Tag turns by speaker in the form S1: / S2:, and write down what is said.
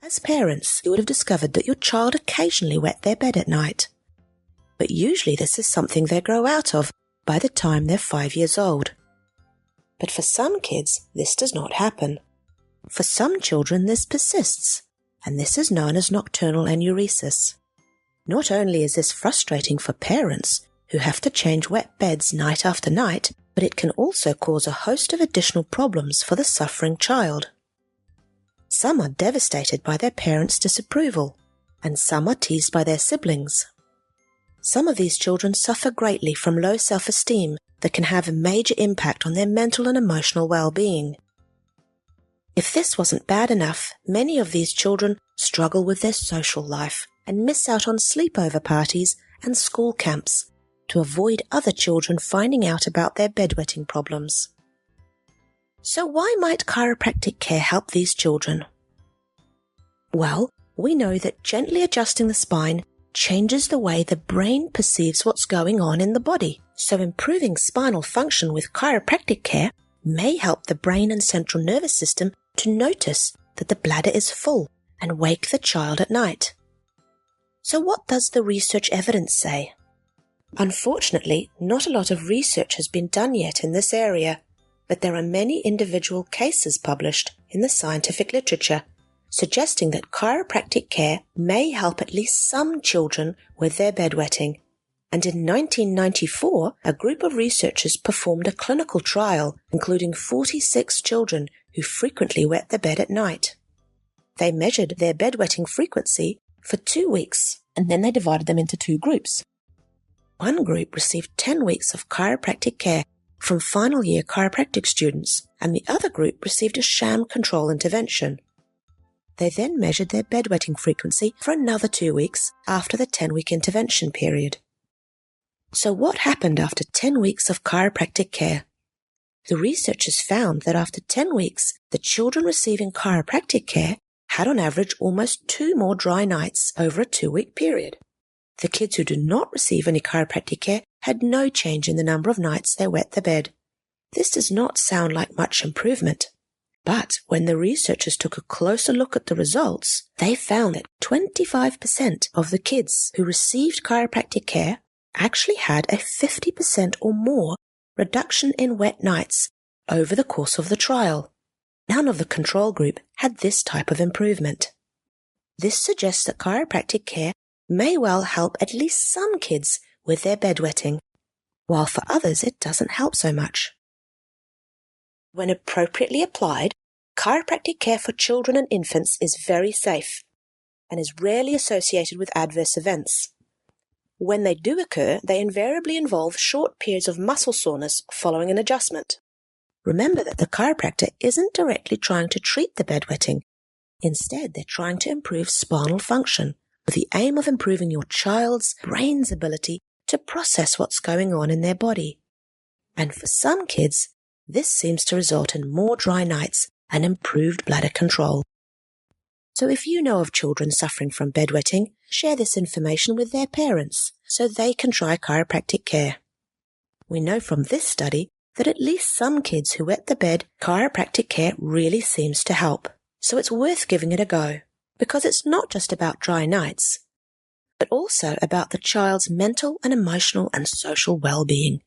S1: As parents, you would have discovered that your child occasionally wet their bed at night. But usually this is something they grow out of by the time they're 5 years old. But for some kids, this does not happen. For some children, this persists, and this is known as nocturnal enuresis. Not only is this frustrating for parents who have to change wet beds night after night, but it can also cause a host of additional problems for the suffering child. Some are devastated by their parents' disapproval, and some are teased by their siblings. Some of these children suffer greatly from low self-esteem that can have a major impact on their mental and emotional well-being. If this wasn't bad enough, many of these children struggle with their social life and miss out on sleepover parties and school camps to avoid other children finding out about their bedwetting problems. So why might chiropractic care help these children? Well, we know that gently adjusting the spine changes the way the brain perceives what's going on in the body. So improving spinal function with chiropractic care may help the brain and central nervous system to notice that the bladder is full and wake the child at night. So what does the research evidence say? Unfortunately, not a lot of research has been done yet in this area, but there are many individual cases published in the scientific literature suggesting that chiropractic care may help at least some children with their bedwetting. And in 1994, a group of researchers performed a clinical trial including 46 children who frequently wet the bed at night. They measured their bedwetting frequency for 2 weeks, and then they divided them into 2 groups. One group received 10 weeks of chiropractic care from final year chiropractic students, and the other group received a sham control intervention. They then measured their bedwetting frequency for another 2 weeks after the 10-week intervention period. So what happened after 10 weeks of chiropractic care? The researchers found that after 10 weeks, the children receiving chiropractic care had on average almost 2 more dry nights over a 2-week period. The kids who did not receive any chiropractic care had no change in the number of nights they wet the bed. This does not sound like much improvement. But when the researchers took a closer look at the results, they found that 25% of the kids who received chiropractic care actually had a 50% or more reduction in wet nights over the course of the trial. None of the control group had this type of improvement. This suggests that chiropractic care may well help at least some kids with their bedwetting, while for others it doesn't help so much. When appropriately applied, chiropractic care for children and infants is very safe and is rarely associated with adverse events. When they do occur, they invariably involve short periods of muscle soreness following an adjustment. Remember that the chiropractor isn't directly trying to treat the bedwetting. Instead, they're trying to improve spinal function with the aim of improving your child's brain's ability to process what's going on in their body. And for some kids, this seems to result in more dry nights and improved bladder control. So if you know of children suffering from bedwetting, share this information with their parents so they can try chiropractic care. We know from this study that at least some kids who wet the bed, chiropractic care really seems to help. So it's worth giving it a go, because it's not just about dry nights, but also about the child's mental and emotional and social well-being.